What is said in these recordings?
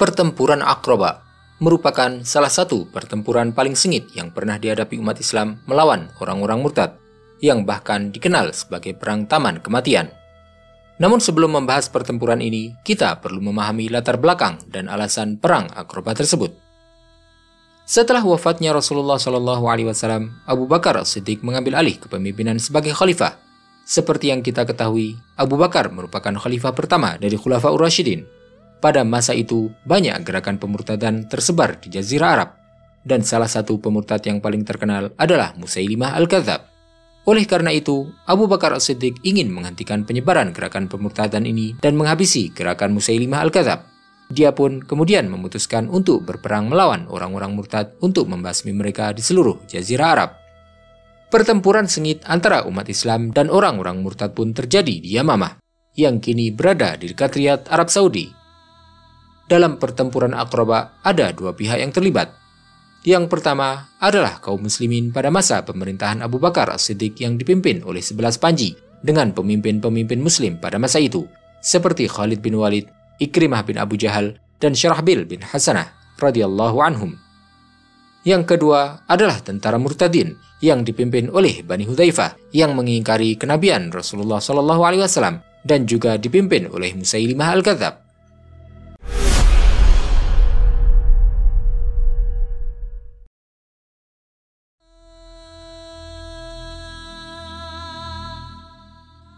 Pertempuran Aqraba merupakan salah satu pertempuran paling sengit yang pernah dihadapi umat Islam melawan orang-orang murtad, yang bahkan dikenal sebagai perang taman kematian. Namun sebelum membahas pertempuran ini, kita perlu memahami latar belakang dan alasan perang Aqraba tersebut. Setelah wafatnya Rasulullah SAW, Abu Bakar As-Siddiq mengambil alih kepemimpinan sebagai khalifah. Seperti yang kita ketahui, Abu Bakar merupakan khalifah pertama dari Khulafaur Rasyidin. Pada masa itu, banyak gerakan pemurtadan tersebar di Jazirah Arab, dan salah satu pemurtad yang paling terkenal adalah Musailimah Al-Kadzab. Oleh karena itu, Abu Bakar As-Siddiq ingin menghentikan penyebaran gerakan pemurtadan ini dan menghabisi gerakan Musailimah Al-Kadzab. Dia pun kemudian memutuskan untuk berperang melawan orang-orang murtad untuk membasmi mereka di seluruh Jazirah Arab. Pertempuran sengit antara umat Islam dan orang-orang murtad pun terjadi di Yamamah, yang kini berada di dekat Riyadh, Arab Saudi. Dalam pertempuran Aqraba ada dua pihak yang terlibat. Yang pertama adalah kaum muslimin pada masa pemerintahan Abu Bakar As-Siddiq yang dipimpin oleh 11 panji dengan pemimpin-pemimpin muslim pada masa itu, seperti Khalid bin Walid, Ikrimah bin Abu Jahal, dan Syarahbil bin Hasanah radhiyallahu anhum. Yang kedua adalah tentara murtadin yang dipimpin oleh Bani Hudzaifah yang mengingkari kenabian Rasulullah SAW dan juga dipimpin oleh Musailimah Al-Kadzab.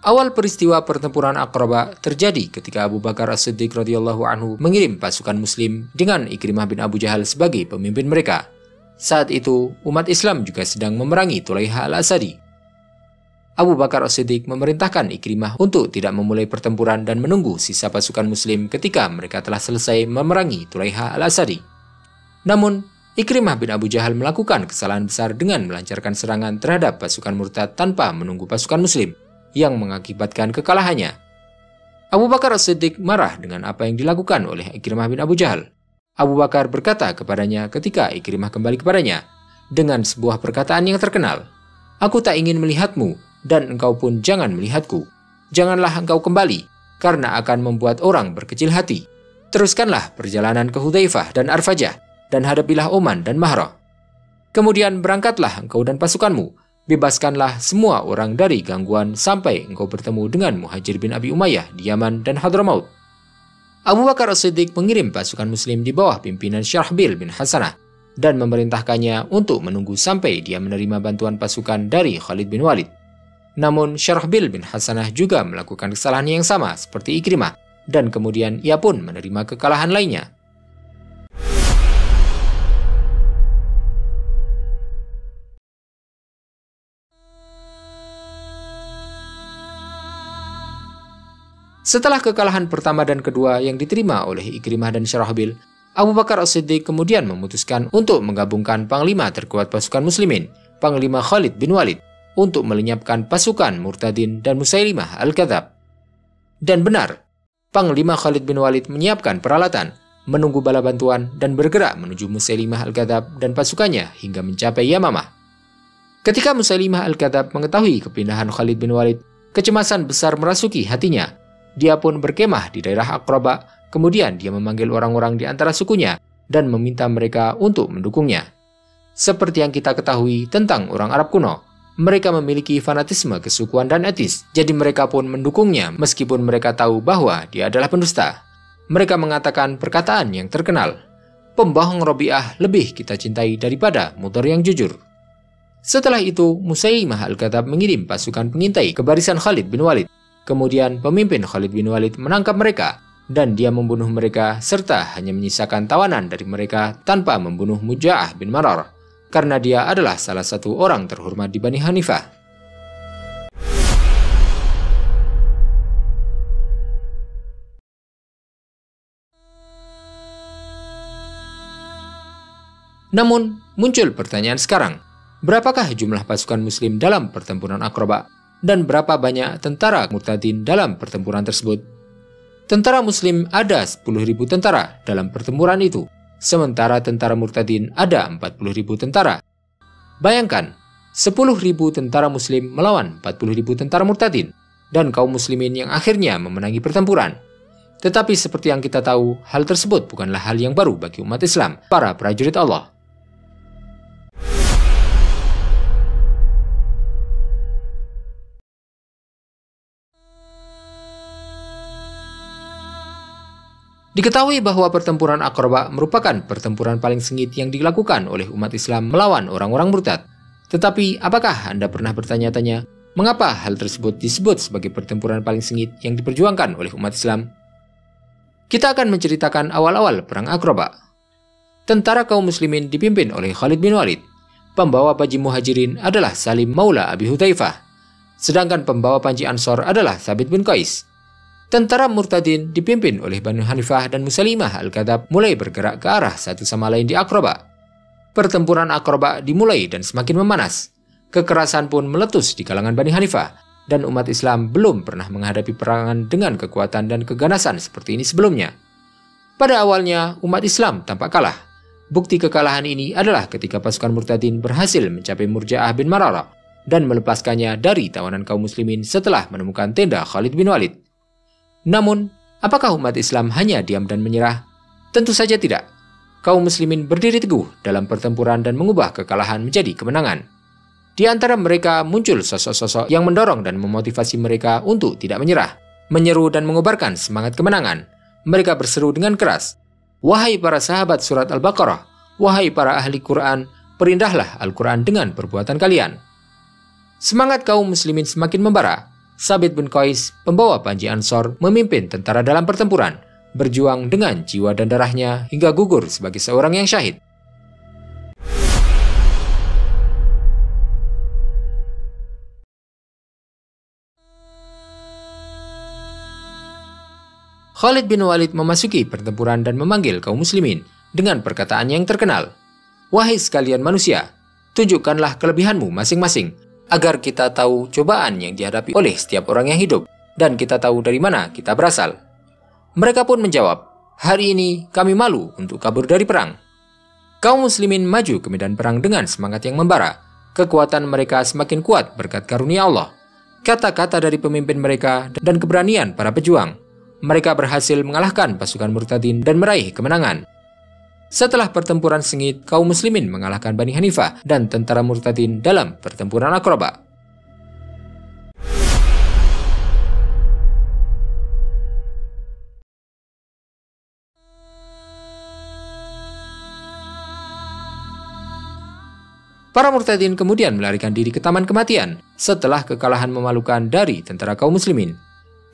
Awal peristiwa pertempuran Aqraba terjadi ketika Abu Bakar As-Siddiq radhiyallahu anhu mengirim pasukan muslim dengan Ikrimah bin Abu Jahal sebagai pemimpin mereka. Saat itu, umat Islam juga sedang memerangi Tulaiha Al-Asadi. Abu Bakar As-Siddiq memerintahkan Ikrimah untuk tidak memulai pertempuran dan menunggu sisa pasukan muslim ketika mereka telah selesai memerangi Tulaiha Al-Asadi. Namun, Ikrimah bin Abu Jahal melakukan kesalahan besar dengan melancarkan serangan terhadap pasukan murtad tanpa menunggu pasukan muslim, yang mengakibatkan kekalahannya. Abu Bakar As-Siddiq marah dengan apa yang dilakukan oleh Ikrimah bin Abu Jahal. Abu Bakar berkata kepadanya ketika Ikrimah kembali kepadanya, dengan sebuah perkataan yang terkenal, "Aku tak ingin melihatmu, dan engkau pun jangan melihatku. Janganlah engkau kembali, karena akan membuat orang berkecil hati. Teruskanlah perjalanan ke Hudzaifah dan Arfajah, dan hadapilah Oman dan Mahra. Kemudian berangkatlah engkau dan pasukanmu. Bebaskanlah semua orang dari gangguan sampai engkau bertemu dengan Muhajir bin Abi Umayyah di Yaman dan Hadramaut." Abu Bakar As-Siddiq mengirim pasukan muslim di bawah pimpinan Syarahbil bin Hasanah dan memerintahkannya untuk menunggu sampai dia menerima bantuan pasukan dari Khalid bin Walid. Namun Syarahbil bin Hasanah juga melakukan kesalahan yang sama seperti Ikrimah, dan kemudian ia pun menerima kekalahan lainnya. Setelah kekalahan pertama dan kedua yang diterima oleh Ikrimah dan Syarahbil, Abu Bakar As-Siddiq kemudian memutuskan untuk menggabungkan panglima terkuat pasukan muslimin, Panglima Khalid bin Walid, untuk melenyapkan pasukan murtadin dan Musailimah Al-Kadzab. Dan benar, Panglima Khalid bin Walid menyiapkan peralatan, menunggu bala bantuan, dan bergerak menuju Musailimah Al-Kadzab dan pasukannya hingga mencapai Yamamah. Ketika Musailimah Al-Kadzab mengetahui kepindahan Khalid bin Walid, kecemasan besar merasuki hatinya. Dia pun berkemah di daerah Aqraba, kemudian dia memanggil orang-orang di antara sukunya dan meminta mereka untuk mendukungnya. Seperti yang kita ketahui tentang orang Arab kuno, mereka memiliki fanatisme kesukuan dan etis, jadi mereka pun mendukungnya meskipun mereka tahu bahwa dia adalah pendusta. Mereka mengatakan perkataan yang terkenal, "Pembohong Rabi'ah lebih kita cintai daripada Mudhar yang jujur." Setelah itu, Musailimah Al-Kadzab mengirim pasukan pengintai ke barisan Khalid bin Walid. Kemudian pemimpin Khalid bin Walid menangkap mereka, dan dia membunuh mereka serta hanya menyisakan tawanan dari mereka tanpa membunuh Muja'ah bin Marar, karena dia adalah salah satu orang terhormat di Bani Hanifah. Namun, muncul pertanyaan sekarang, berapakah jumlah pasukan muslim dalam pertempuran Aqraba? Dan berapa banyak tentara murtadin dalam pertempuran tersebut? Tentara muslim ada 10.000 tentara dalam pertempuran itu, sementara tentara murtadin ada 40.000 tentara. Bayangkan, 10.000 tentara muslim melawan 40.000 tentara murtadin, dan kaum muslimin yang akhirnya memenangi pertempuran. Tetapi seperti yang kita tahu, hal tersebut bukanlah hal yang baru bagi umat Islam, para prajurit Allah. Diketahui bahwa pertempuran Aqrabah merupakan pertempuran paling sengit yang dilakukan oleh umat Islam melawan orang-orang murtad. Tetapi, apakah Anda pernah bertanya-tanya, mengapa hal tersebut disebut sebagai pertempuran paling sengit yang diperjuangkan oleh umat Islam? Kita akan menceritakan awal-awal perang Aqrabah. Tentara kaum muslimin dipimpin oleh Khalid bin Walid. Pembawa panji Muhajirin adalah Salim Maula Abi Hudzaifah. Sedangkan pembawa panji Ansor adalah Thabit bin Qais. Tentara murtadin dipimpin oleh Banu Hanifah dan Musailimah Al-Kadzab mulai bergerak ke arah satu sama lain di Aqrabah. Pertempuran Aqrabah dimulai dan semakin memanas. Kekerasan pun meletus di kalangan Bani Hanifah, dan umat Islam belum pernah menghadapi perangan dengan kekuatan dan keganasan seperti ini sebelumnya. Pada awalnya, umat Islam tampak kalah. Bukti kekalahan ini adalah ketika pasukan murtadin berhasil mencapai Murja'ah bin Mararah dan melepaskannya dari tawanan kaum muslimin setelah menemukan tenda Khalid bin Walid. Namun, apakah umat Islam hanya diam dan menyerah? Tentu saja tidak. Kaum muslimin berdiri teguh dalam pertempuran dan mengubah kekalahan menjadi kemenangan. Di antara mereka muncul sosok-sosok yang mendorong dan memotivasi mereka untuk tidak menyerah, menyeru dan mengobarkan semangat kemenangan. Mereka berseru dengan keras, "Wahai para sahabat surat Al-Baqarah, wahai para ahli Quran, perindahlah Al-Quran dengan perbuatan kalian." Semangat kaum muslimin semakin membara. Thabit bin Qais, pembawa panji Ansor, memimpin tentara dalam pertempuran, berjuang dengan jiwa dan darahnya hingga gugur sebagai seorang yang syahid. Khalid bin Walid memasuki pertempuran dan memanggil kaum muslimin dengan perkataan yang terkenal, "Wahai sekalian manusia, tunjukkanlah kelebihanmu masing-masing, agar kita tahu cobaan yang dihadapi oleh setiap orang yang hidup, dan kita tahu dari mana kita berasal." Mereka pun menjawab, "Hari ini kami malu untuk kabur dari perang." Kaum muslimin maju ke medan perang dengan semangat yang membara. Kekuatan mereka semakin kuat berkat karunia Allah, kata-kata dari pemimpin mereka, dan keberanian para pejuang. Mereka berhasil mengalahkan pasukan murtadin dan meraih kemenangan. Setelah pertempuran sengit, kaum muslimin mengalahkan Bani Hanifah dan tentara murtadin dalam pertempuran Aqrabah. Para murtadin kemudian melarikan diri ke Taman Kematian setelah kekalahan memalukan dari tentara kaum muslimin.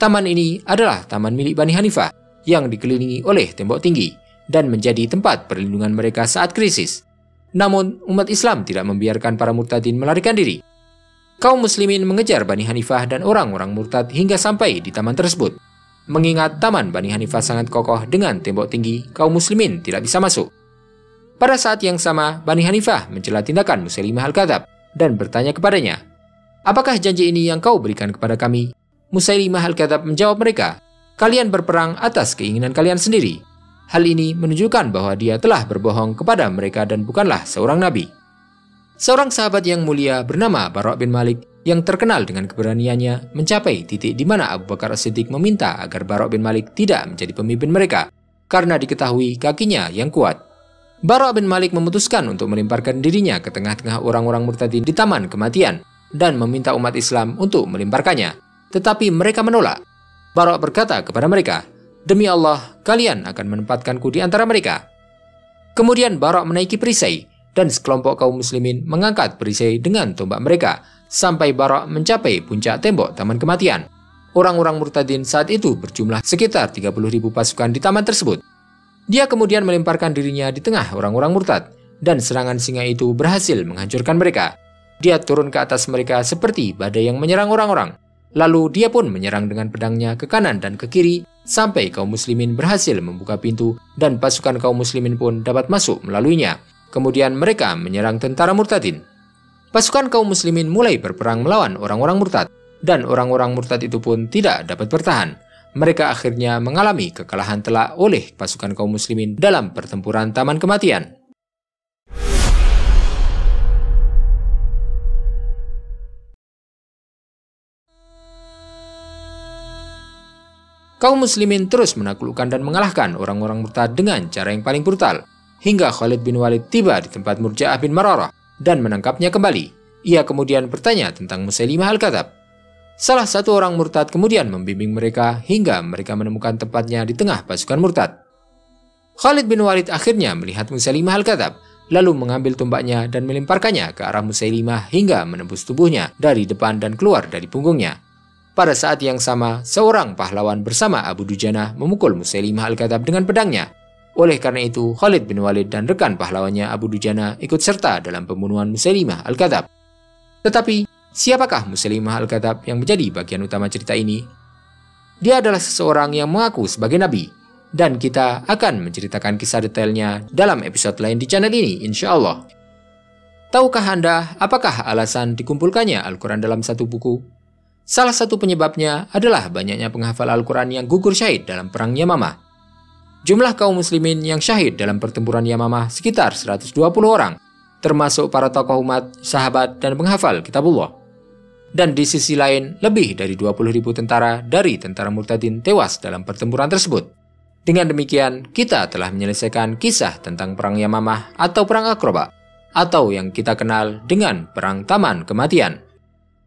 Taman ini adalah taman milik Bani Hanifah yang dikelilingi oleh tembok tinggi dan menjadi tempat perlindungan mereka saat krisis. Namun, umat Islam tidak membiarkan para murtadin melarikan diri. Kaum muslimin mengejar Bani Hanifah dan orang-orang murtad hingga sampai di taman tersebut. Mengingat taman Bani Hanifah sangat kokoh dengan tembok tinggi, kaum muslimin tidak bisa masuk. Pada saat yang sama, Bani Hanifah mencela tindakan Musailimah Al-Kadzab dan bertanya kepadanya, "Apakah janji ini yang kau berikan kepada kami?" Musailimah Al-Kadzab menjawab mereka, "Kalian berperang atas keinginan kalian sendiri." Hal ini menunjukkan bahwa dia telah berbohong kepada mereka dan bukanlah seorang nabi. Seorang sahabat yang mulia bernama Bara' bin Malik yang terkenal dengan keberaniannya mencapai titik di mana Abu Bakar As-Siddiq meminta agar Bara' bin Malik tidak menjadi pemimpin mereka karena diketahui kakinya yang kuat. Bara' bin Malik memutuskan untuk melemparkan dirinya ke tengah-tengah orang-orang murtadin di Taman Kematian dan meminta umat Islam untuk melemparkannya. Tetapi mereka menolak. Bara' berkata kepada mereka, "Demi Allah, kalian akan menempatkanku di antara mereka." Kemudian Bara' menaiki perisai, dan sekelompok kaum muslimin mengangkat perisai dengan tombak mereka, sampai Bara' mencapai puncak tembok Taman Kematian. Orang-orang murtadin saat itu berjumlah sekitar 30.000 pasukan di taman tersebut. Dia kemudian melemparkan dirinya di tengah orang-orang murtad, dan serangan singa itu berhasil menghancurkan mereka. Dia turun ke atas mereka seperti badai yang menyerang orang-orang. Lalu dia pun menyerang dengan pedangnya ke kanan dan ke kiri, sampai kaum muslimin berhasil membuka pintu dan pasukan kaum muslimin pun dapat masuk melaluinya. Kemudian mereka menyerang tentara murtadin. Pasukan kaum muslimin mulai berperang melawan orang-orang murtad, dan orang-orang murtad itu pun tidak dapat bertahan. Mereka akhirnya mengalami kekalahan telak oleh pasukan kaum muslimin dalam pertempuran Taman Kematian. Kaum muslimin terus menaklukkan dan mengalahkan orang-orang murtad dengan cara yang paling brutal, hingga Khalid bin Walid tiba di tempat Murja'ah bin Mararah dan menangkapnya kembali. Ia kemudian bertanya tentang Musailimah Al-Kadzab. Salah satu orang murtad kemudian membimbing mereka hingga mereka menemukan tempatnya di tengah pasukan murtad. Khalid bin Walid akhirnya melihat Musailimah Al-Kadzab, lalu mengambil tombaknya dan melemparkannya ke arah Musailimah hingga menembus tubuhnya dari depan dan keluar dari punggungnya. Pada saat yang sama, seorang pahlawan bersama Abu Dujanah memukul Musailimah Al-Kadzab dengan pedangnya. Oleh karena itu, Khalid bin Walid dan rekan pahlawannya Abu Dujanah ikut serta dalam pembunuhan Musailimah Al-Kadzab. Tetapi, siapakah Musailimah Al-Kadzab yang menjadi bagian utama cerita ini? Dia adalah seseorang yang mengaku sebagai nabi, dan kita akan menceritakan kisah detailnya dalam episode lain di channel ini, insya Allah. Tahukah Anda apakah alasan dikumpulkannya Al-Quran dalam satu buku? Salah satu penyebabnya adalah banyaknya penghafal Al-Quran yang gugur syahid dalam perang Yamamah. Jumlah kaum muslimin yang syahid dalam pertempuran Yamamah sekitar 120 orang, termasuk para tokoh umat, sahabat, dan penghafal kitabullah. Dan di sisi lain, lebih dari 20.000 tentara dari tentara murtadin tewas dalam pertempuran tersebut. Dengan demikian, kita telah menyelesaikan kisah tentang perang Yamamah atau perang Aqrabah, atau yang kita kenal dengan perang Taman Kematian.